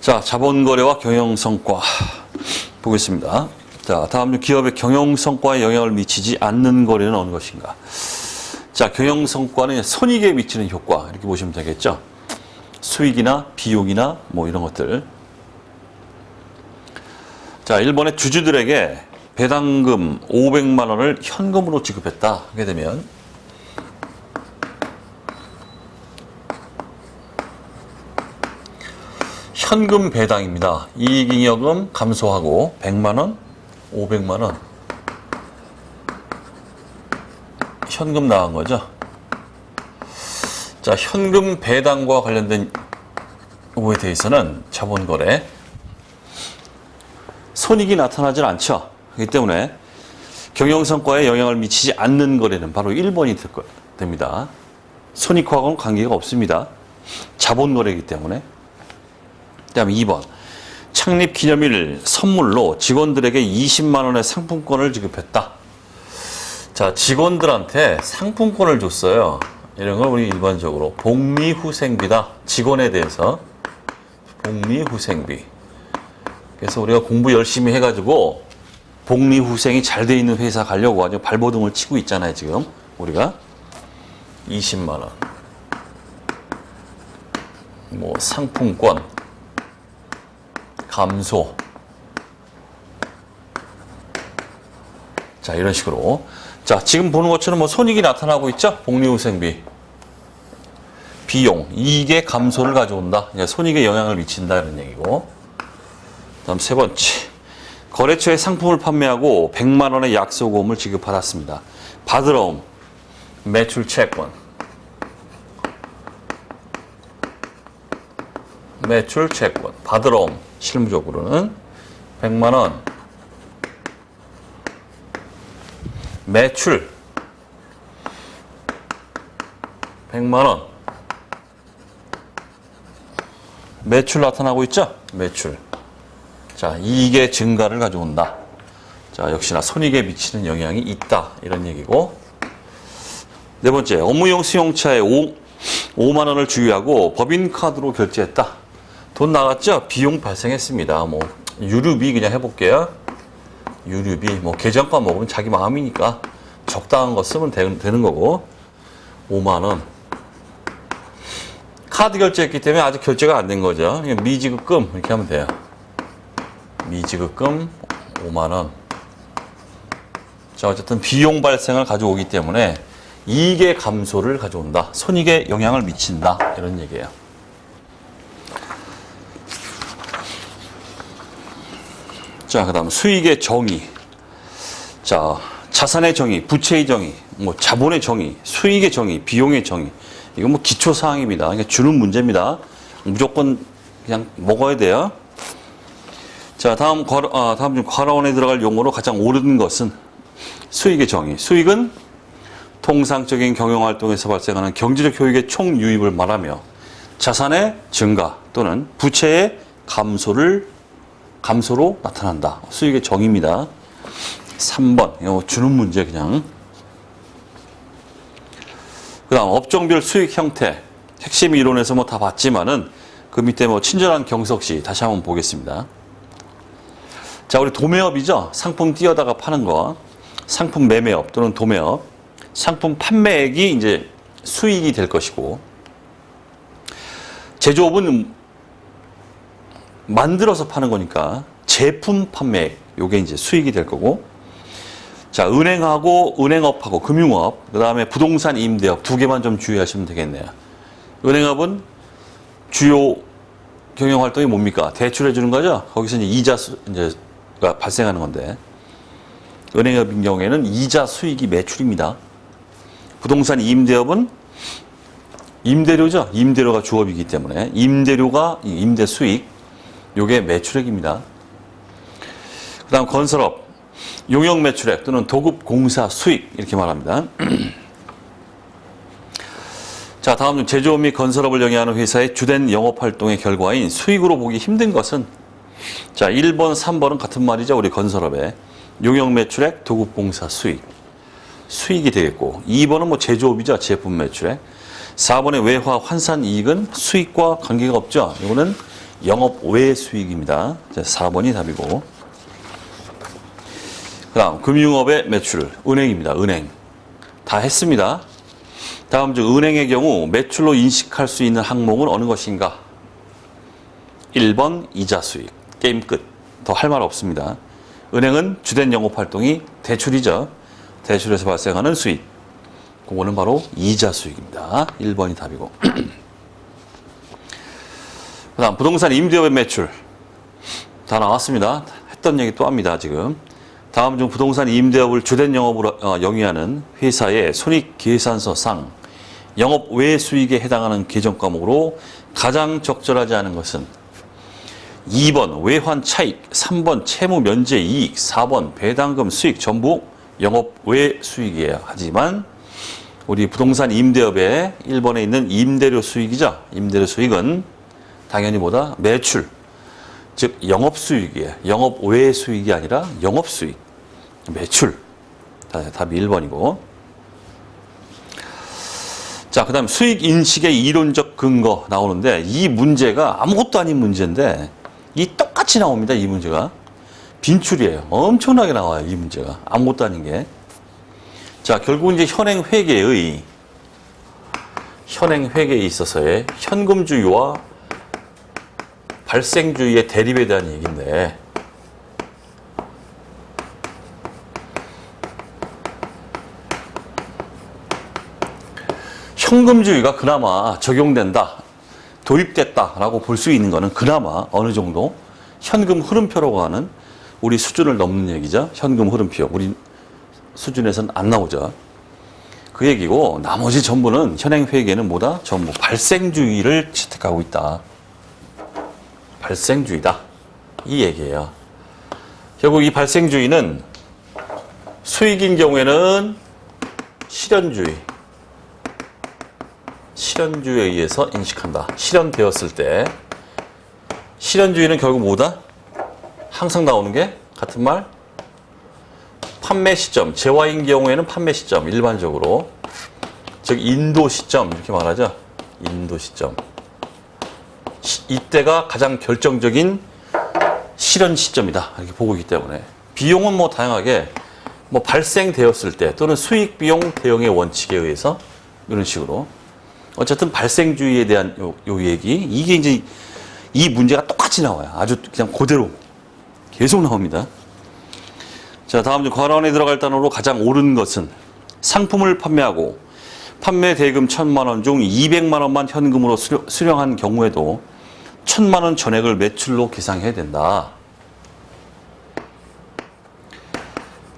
자, 자본거래와 경영성과 보겠습니다. 자, 다음 기업의 경영성과에 영향을 미치지 않는 거래는 어느 것인가? 자, 경영성과는 손익에 미치는 효과 이렇게 보시면 되겠죠. 수익이나 비용이나 뭐 이런 것들. 자, 일본의 주주들에게 배당금 500만 원을 현금으로 지급했다 하게 되면 현금 배당입니다. 이익잉여금 감소하고 100만 원, 500만 원 현금 나간 거죠. 자, 현금 배당과 관련된 거에 대해서는 자본거래 손익이 나타나질 않죠. 그렇기 때문에 경영성과에 영향을 미치지 않는 거래는 바로 1번이 됩니다. 손익과는 관계가 없습니다. 자본거래이기 때문에. 그 다음에 2번. 창립 기념일 선물로 직원들에게 20만 원의 상품권을 지급했다. 자, 직원들한테 상품권을 줬어요. 이런 걸 우리 일반적으로 복리후생비다. 직원에 대해서 복리후생비. 그래서 우리가 공부 열심히 해가지고 복리후생이 잘 돼 있는 회사 가려고 아주 발버둥을 치고 있잖아요. 지금 우리가 20만 원 뭐 상품권 감소. 자, 이런 식으로. 자, 지금 보는 것처럼 뭐 손익이 나타나고 있죠? 복리후생비. 비용, 이익의 감소를 가져온다. 손익에 영향을 미친다. 이런 얘기고. 다음 세 번째. 거래처에 상품을 판매하고 100만 원의 약소금을 지급받았습니다. 받으러 온 매출 채권. 매출 채권. 받으러 온 실무적으로는 100만 원. 매출 100만 원. 매출 나타나고 있죠? 매출. 자, 이익의 증가를 가져온다. 자, 역시나 손익에 미치는 영향이 있다. 이런 얘기고. 네 번째, 업무용 수용차에 5만 원을 주유하고 법인카드로 결제했다. 돈 나갔죠? 비용 발생했습니다. 뭐 유류비 그냥 해볼게요. 유류비 뭐 계정과 먹으면 자기 마음이니까 적당한 거 쓰면 되는 거고. 5만 원. 카드 결제했기 때문에 아직 결제가 안 된 거죠. 그냥 미지급금 이렇게 하면 돼요. 미지급금 5만 원. 자, 어쨌든 비용 발생을 가져오기 때문에 이익의 감소를 가져온다. 손익에 영향을 미친다. 이런 얘기예요. 자, 그 다음 수익의 정의. 자, 자산의 정의, 부채의 정의, 뭐 자본의 정의, 수익의 정의, 비용의 정의. 이건 뭐 기초사항입니다. 그러니까 주는 문제입니다. 무조건 그냥 먹어야 돼요. 자, 다음 중 괄호원에 들어갈 용어로 가장 옳은 것은 수익의 정의. 수익은 통상적인 경영활동에서 발생하는 경제적 효익의 총유입을 말하며 자산의 증가 또는 부채의 감소로 나타난다. 수익의 정의입니다. 3번. 이거 주는 문제 그냥. 그 다음 업종별 수익 형태. 핵심 이론에서 뭐 다 봤지만은 그 밑에 뭐 친절한 경석시 다시 한번 보겠습니다. 자, 우리 도매업이죠. 상품 띄어다가 파는 거. 상품 매매업 또는 도매업. 상품 판매액이 이제 수익이 될 것이고. 제조업은 만들어서 파는 거니까 제품 판매액. 요게 이제 수익이 될 거고. 자, 은행업하고 금융업, 그 다음에 부동산 임대업 두 개만 좀 주의하시면 되겠네요. 은행업은 주요 경영활동이 뭡니까? 대출해 주는 거죠? 거기서 이제 이제가 발생하는 건데. 은행업인 경우에는 이자 수익이 매출입니다. 부동산 임대업은 임대료죠? 임대료가 주업이기 때문에 임대료가 임대 수익, 요게 매출액입니다. 그 다음 건설업, 용역 매출액 또는 도급 공사 수익 이렇게 말합니다. 자, 다음은 제조업 및 건설업을 영위하는 회사의 주된 영업활동의 결과인 수익으로 보기 힘든 것은 자, 1번, 3번은 같은 말이죠. 우리 건설업에 용역 매출액, 도급 공사 수익이 되겠고 2번은 뭐 제조업이죠. 제품 매출액. 4번의 외화 환산 이익은 수익과 관계가 없죠. 이거는 영업 외 수익입니다. 4번이 답이고. 그 다음 금융업의 매출, 은행입니다. 은행. 다 했습니다. 다음 중 은행의 경우 매출로 인식할 수 있는 항목은 어느 것인가? 1번 이자 수익. 게임 끝. 더 할 말 없습니다. 은행은 주된 영업활동이 대출이죠. 대출에서 발생하는 수익. 그거는 바로 이자 수익입니다. 1번이 답이고. 그 다음 부동산 임대업의 매출. 다 나왔습니다. 했던 얘기 또 합니다. 지금. 다음 중 부동산 임대업을 주된 영업으로 영위하는 회사의 손익계산서상 영업 외 수익에 해당하는 계정 과목으로 가장 적절하지 않은 것은 2번 외환 차익, 3번 채무 면제 이익, 4번 배당금 수익 전부 영업 외 수익이에요. 하지만 우리 부동산 임대업의 1번에 있는 임대료 수익이죠. 임대료 수익은 당연히 뭐다? 매출. 즉 영업 수익이에요. 영업 외 수익이 아니라 영업 수익. 매출. 답이 1번이고. 자, 그다음 수익 인식의 이론적 근거 나오는데 이 문제가 아무것도 아닌 문제인데 이 똑같이 나옵니다. 이 문제가. 빈출이에요. 엄청나게 나와요. 이 문제가. 아무것도 아닌 게. 자, 결국 이제 현행 회계에 있어서의 현금주의와 발생주의의 대립에 대한 얘기인데 현금주의가 그나마 적용된다, 도입됐다라고 볼 수 있는 거는 그나마 어느 정도 현금 흐름표라고 하는 우리 수준을 넘는 얘기죠. 현금 흐름표. 우리 수준에서는 안 나오죠. 그 얘기고 나머지 전부는 현행 회계는 뭐다? 전부 발생주의를 채택하고 있다. 발생주의다. 이 얘기예요. 결국 이 발생주의는 수익인 경우에는 실현주의에 의해서 인식한다. 실현되었을 때 실현주의는 결국 뭐다? 항상 나오는 게 같은 말? 판매 시점. 재화인 경우에는 판매 시점. 일반적으로. 즉 인도 시점 이렇게 말하죠. 인도 시점. 이때가 가장 결정적인 실현 시점이다. 이렇게 보고 있기 때문에 비용은 뭐 다양하게 뭐 발생되었을 때 또는 수익 비용 대응의 원칙에 의해서 이런 식으로 어쨌든 발생주의에 대한 요 얘기 이게 이제 이 문제가 똑같이 나와요. 아주 그냥 그대로 계속 나옵니다. 자, 다음 중 관원에 들어갈 단어로 가장 옳은 것은 상품을 판매하고 판매 대금 1,000만 원 중 200만 원만 현금으로 수령한 경우에도 1,000만 원 전액을 매출로 계상해야 된다.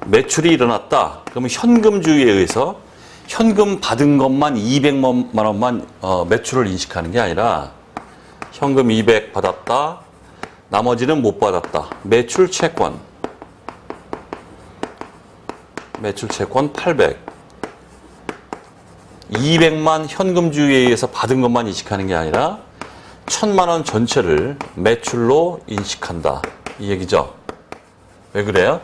매출이 일어났다. 그러면 현금주의에 의해서 현금 받은 것만 200만 원만 매출을 인식하는 게 아니라 현금 200 받았다. 나머지는 못 받았다. 매출 채권 800. 200만 현금주의에 의해서 받은 것만 인식하는 게 아니라 1,000만 원 전체를 매출로 인식한다. 이 얘기죠. 왜 그래요?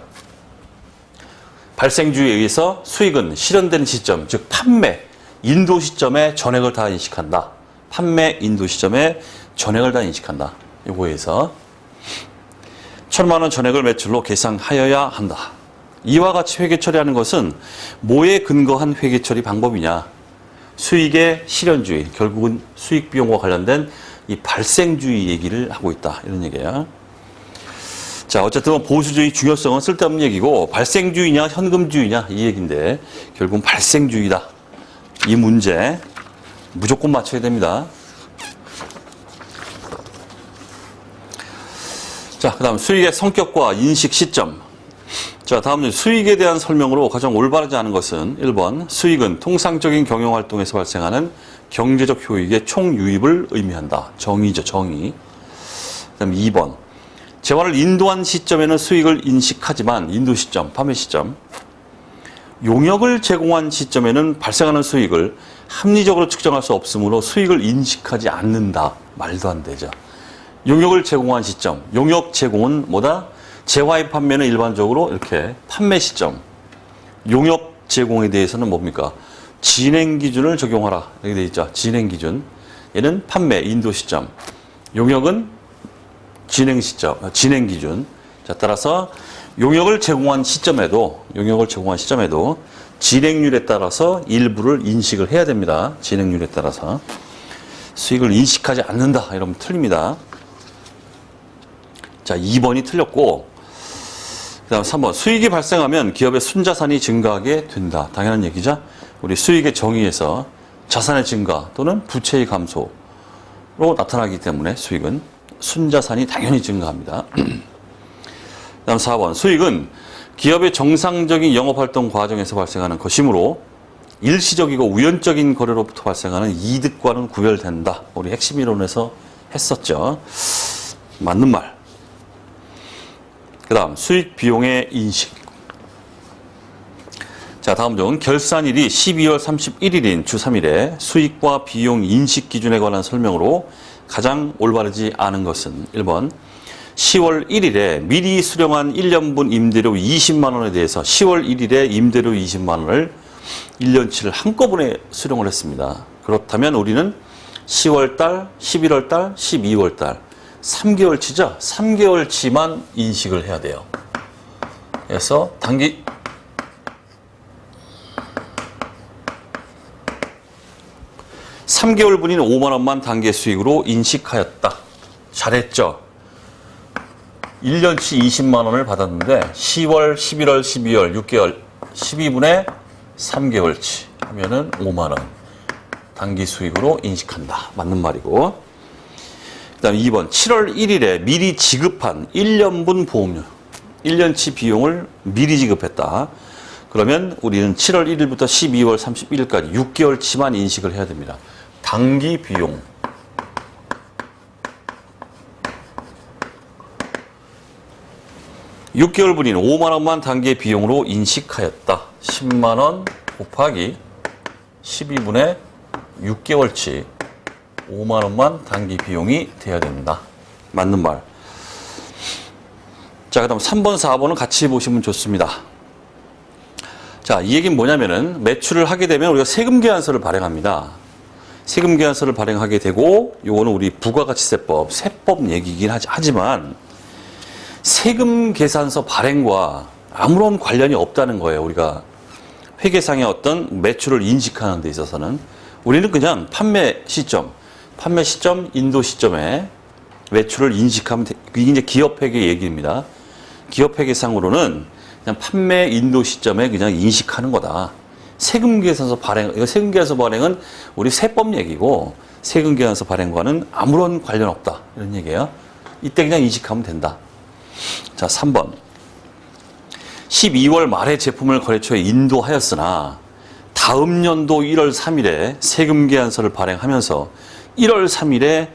발생주의에 의해서 수익은 실현된 시점, 즉 판매, 인도 시점에 전액을 다 인식한다. 판매, 인도 시점에 전액을 다 인식한다. 요거에서 1,000만 원 전액을 매출로 계상하여야 한다. 이와 같이 회계 처리하는 것은 뭐에 근거한 회계 처리 방법이냐? 수익의 실현주의, 결국은 수익 비용과 관련된 이 발생주의 얘기를 하고 있다. 이런 얘기예요. 자, 어쨌든 보수주의 중요성은 쓸데없는 얘기고 발생주의냐 현금주의냐 이 얘기인데 결국은 발생주의다. 이 문제 무조건 맞춰야 됩니다. 자, 그 다음 수익의 성격과 인식 시점. 자, 다음은 수익에 대한 설명으로 가장 올바르지 않은 것은 1번 수익은 통상적인 경영활동에서 발생하는 경제적 효익의 총유입을 의미한다. 정의죠, 정의. 그 다음 2번 재화를 인도한 시점에는 수익을 인식하지만 인도 시점, 판매 시점 용역을 제공한 시점에는 발생하는 수익을 합리적으로 측정할 수 없으므로 수익을 인식하지 않는다. 말도 안 되죠. 용역을 제공한 시점, 용역 제공은 뭐다? 재화의 판매는 일반적으로 이렇게 판매 시점, 용역 제공에 대해서는 뭡니까? 진행 기준을 적용하라. 이렇게 되어 있죠. 진행 기준. 얘는 판매, 인도 시점. 용역은 진행 시점, 진행 기준. 자, 따라서 용역을 제공한 시점에도 진행률에 따라서 일부를 인식을 해야 됩니다. 진행률에 따라서. 수익을 인식하지 않는다. 이러면 틀립니다. 자, 2번이 틀렸고, 그 다음 3번. 수익이 발생하면 기업의 순자산이 증가하게 된다. 당연한 얘기죠. 우리 수익의 정의에서 자산의 증가 또는 부채의 감소로 나타나기 때문에 수익은 순자산이 당연히 증가합니다. 그 다음 4번. 수익은 기업의 정상적인 영업활동 과정에서 발생하는 것이므로 일시적이고 우연적인 거래로부터 발생하는 이득과는 구별된다. 우리 핵심 이론에서 했었죠. 맞는 말. 그 다음 수익 비용의 인식. 자, 다음 중 결산일이 12월 31일인 주 3일에 수익과 비용 인식 기준에 관한 설명으로 가장 올바르지 않은 것은 1번 10월 1일에 미리 수령한 1년분 임대료 20만 원에 대해서 10월 1일에 임대료 20만 원을 1년치를 한꺼번에 수령을 했습니다. 그렇다면 우리는 10월 달, 11월 달, 12월 달 3개월치죠. 3개월치만 인식을 해야 돼요. 그래서 단기 3개월분인 5만 원만 단기 수익으로 인식하였다. 잘했죠? 1년치 20만 원을 받았는데 10월, 11월, 12월, 6개월, 12분에 3개월치 하면은 5만 원 단기 수익으로 인식한다. 맞는 말이고. 그 다음 2번 7월 1일에 미리 지급한 1년분 보험료 1년치 비용을 미리 지급했다. 그러면 우리는 7월 1일부터 12월 31일까지 6개월치만 인식을 해야 됩니다. 단기 비용. (6개월분인) 5만 원만 단기 비용으로 인식하였다. 10만 원 곱하기 12분의 6개월치 5만 원만 단기 비용이 돼야 된다. 맞는 말. 자, 그다음 3번, 4번은 같이 보시면 좋습니다. 자, 이 얘기는 뭐냐면은 매출을 하게 되면 우리가 세금 계산서를 발행합니다. 세금 계산서를 발행하게 되고 요거는 우리 부가가치세법, 세법 얘기이긴 하지만 세금 계산서 발행과 아무런 관련이 없다는 거예요. 우리가 회계상의 어떤 매출을 인식하는 데 있어서는 우리는 그냥 판매 시점, 인도 시점에 매출을 인식하면 이게 이제 기업회계 얘기입니다. 기업회계상으로는 그냥 판매 인도 시점에 그냥 인식하는 거다. 세금계산서 발행, 이거 세금계산서 발행은 우리 세법 얘기고 세금계산서 발행과는 아무런 관련 없다. 이런 얘기예요. 이때 그냥 인식하면 된다. 자, 3번. 12월 말에 제품을 거래처에 인도하였으나 다음 연도 1월 3일에 세금계산서를 발행하면서 1월 3일에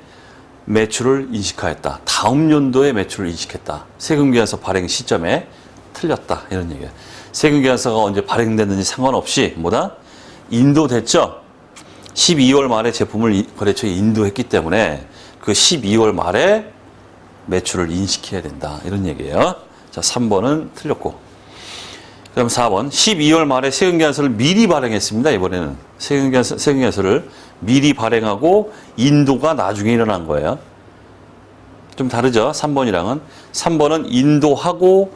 매출을 인식하였다. 다음 연도에 매출을 인식했다. 세금계산서 발행 시점에 틀렸다. 이런 얘기예요. 세금계산서가 언제 발행됐는지 상관없이 뭐다? 인도됐죠? 12월 말에 제품을 거래처에 인도했기 때문에 그 12월 말에 매출을 인식해야 된다. 이런 얘기예요. 자, 3번은 틀렸고. 그럼 4번. 12월 말에 세금계산서를 미리 발행했습니다. 이번에는 세금계산서를 미리 발행하고 인도가 나중에 일어난 거예요. 좀 다르죠? 3번이랑은. 3번은 인도하고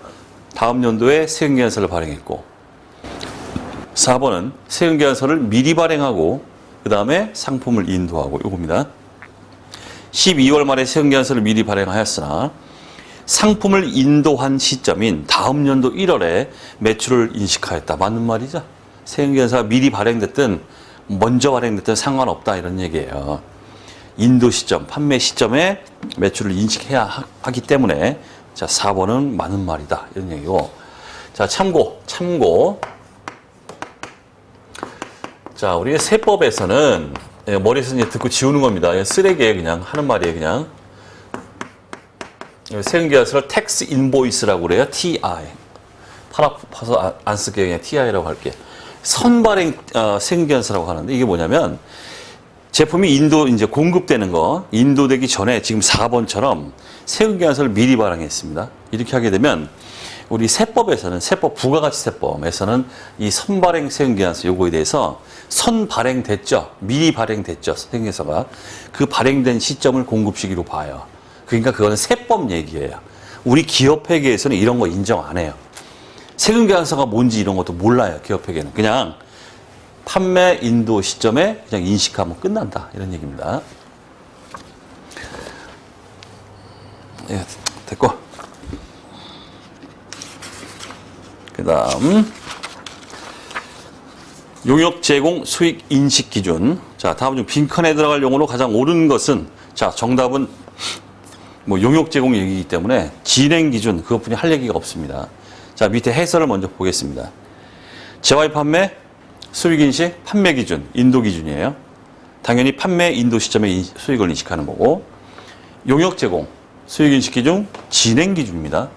다음 연도에 세금계산서를 발행했고 4번은 세금계산서를 미리 발행하고 그 다음에 상품을 인도하고 요겁니다. 12월 말에 세금계산서를 미리 발행하였으나 상품을 인도한 시점인 다음 연도 1월에 매출을 인식하였다. 맞는 말이죠. 세금계산서가 미리 발행됐든 먼저 발행됐든 상관없다. 이런 얘기예요. 인도 시점, 판매 시점에 매출을 인식해야 하기 때문에 자, 4번은 맞는 말이다. 이런 얘기고. 자, 참고. 자, 우리가 세법에서는 머리에서 이제 듣고 지우는 겁니다. 쓰레기에 그냥 하는 말이에요, 그냥. 세금계산서를 텍스 인보이스라고 그래요. TI. 팔 아파서 안 쓸게요. 그냥 TI라고 할게요. 선발행 세금계산서라고 하는데 이게 뭐냐면 제품이 이제 공급되는 거, 인도되기 전에 지금 4번처럼 세금계산서를 미리 발행했습니다. 이렇게 하게 되면 우리 세법에서는, 세법 부가가치세법에서는 이 선발행 세금계산서 요거에 대해서 선발행됐죠. 미리 발행됐죠. 세금계산서가. 그 발행된 시점을 공급 시기로 봐요. 그러니까 그거는 세법 얘기예요. 우리 기업회계에서는 이런 거 인정 안 해요. 세금계산서가 뭔지 이런 것도 몰라요. 기업회계는. 그냥 판매 인도 시점에 그냥 인식하면 끝난다. 이런 얘기입니다. 예, 됐고. 그 다음. 용역 제공 수익 인식 기준. 자, 다음 중 빈칸에 들어갈 용어로 가장 옳은 것은, 자, 정답은 뭐 용역 제공 얘기이기 때문에 진행 기준, 그것뿐이 할 얘기가 없습니다. 자, 밑에 해설을 먼저 보겠습니다. 재화의 판매, 수익 인식, 판매 기준, 인도 기준이에요. 당연히 판매 인도 시점에 수익을 인식하는 거고, 용역 제공, 수익 인식 기준, 진행 기준입니다.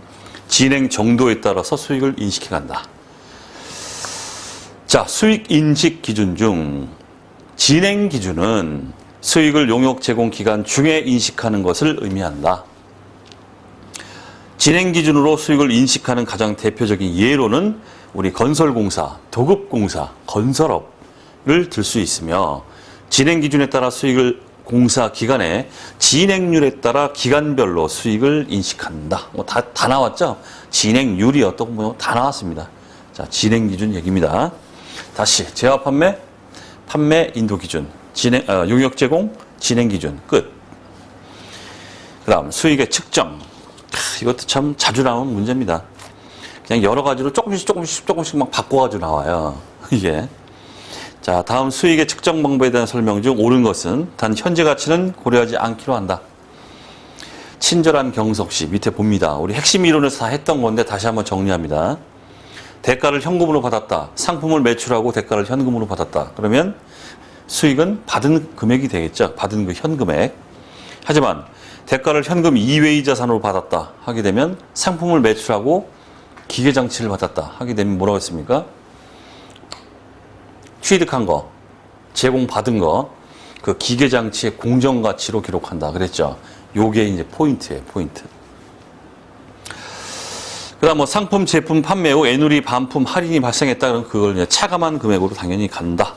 진행 정도에 따라서 수익을 인식해 간다. 자, 수익 인식 기준 중 진행 기준은 수익을 용역 제공 기간 중에 인식하는 것을 의미한다. 진행 기준으로 수익을 인식하는 가장 대표적인 예로는 우리 건설공사, 도급공사, 건설업을 들 수 있으며, 진행 기준에 따라 수익을 공사 기간에 진행률에 따라 기간별로 수익을 인식한다. 뭐 다 나왔죠? 진행률이 어떻고 뭐 다 나왔습니다. 자, 진행 기준 얘기입니다. 다시 재화 판매, 판매 인도 기준, 용역 제공, 진행 기준 끝. 그다음 수익의 측정. 이것도 참 자주 나오는 문제입니다. 그냥 여러 가지로 조금씩 막 바꿔가지고 나와요. 이게. 자, 다음 수익의 측정 방법에 대한 설명 중 옳은 것은 단 현재 가치는 고려하지 않기로 한다. 친절한 경석시 밑에 봅니다. 우리 핵심 이론에서 다 했던 건데 다시 한번 정리합니다. 대가를 현금으로 받았다. 상품을 매출하고 대가를 현금으로 받았다. 그러면 수익은 받은 금액이 되겠죠. 받은 그 현금액. 하지만 대가를 현금 이외의 자산으로 받았다 하게 되면 상품을 매출하고 기계장치를 받았다 하게 되면 뭐라고 했습니까? 취득한 거, 제공받은 거, 그 기계장치의 공정가치로 기록한다 그랬죠. 요게 이제 포인트예요, 포인트. 그 다음 뭐 상품, 제품 판매 후 애누리, 반품, 할인이 발생했다 그러면 그걸 이제 차감한 금액으로 당연히 간다.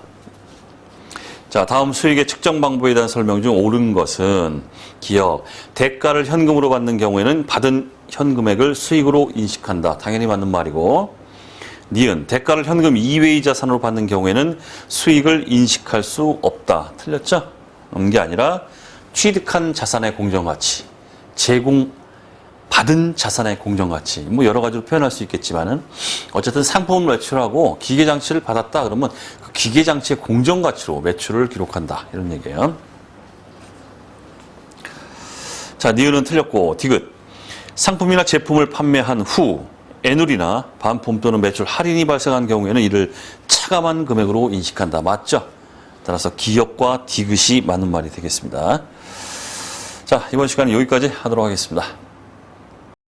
자, 다음 수익의 측정 방법에 대한 설명 중 옳은 것은 기업, 대가를 현금으로 받는 경우에는 받은 현금액을 수익으로 인식한다. 당연히 맞는 말이고, 니은, 대가를 현금 이외의 자산으로 받는 경우에는 수익을 인식할 수 없다. 틀렸죠? 게 아니라 취득한 자산의 공정가치, 받은 자산의 공정가치, 뭐 여러 가지로 표현할 수 있겠지만은 어쨌든 상품을 매출하고 기계장치를 받았다 그러면 그 기계장치의 공정가치로 매출을 기록한다. 이런 얘기예요. 자, 니은은 틀렸고, 디귿. 상품이나 제품을 판매한 후 애누리나 반품 또는 매출 할인이 발생한 경우에는 이를 차감한 금액으로 인식한다. 맞죠? 따라서 기업과 디귿이 맞는 말이 되겠습니다. 자, 이번 시간은 여기까지 하도록 하겠습니다.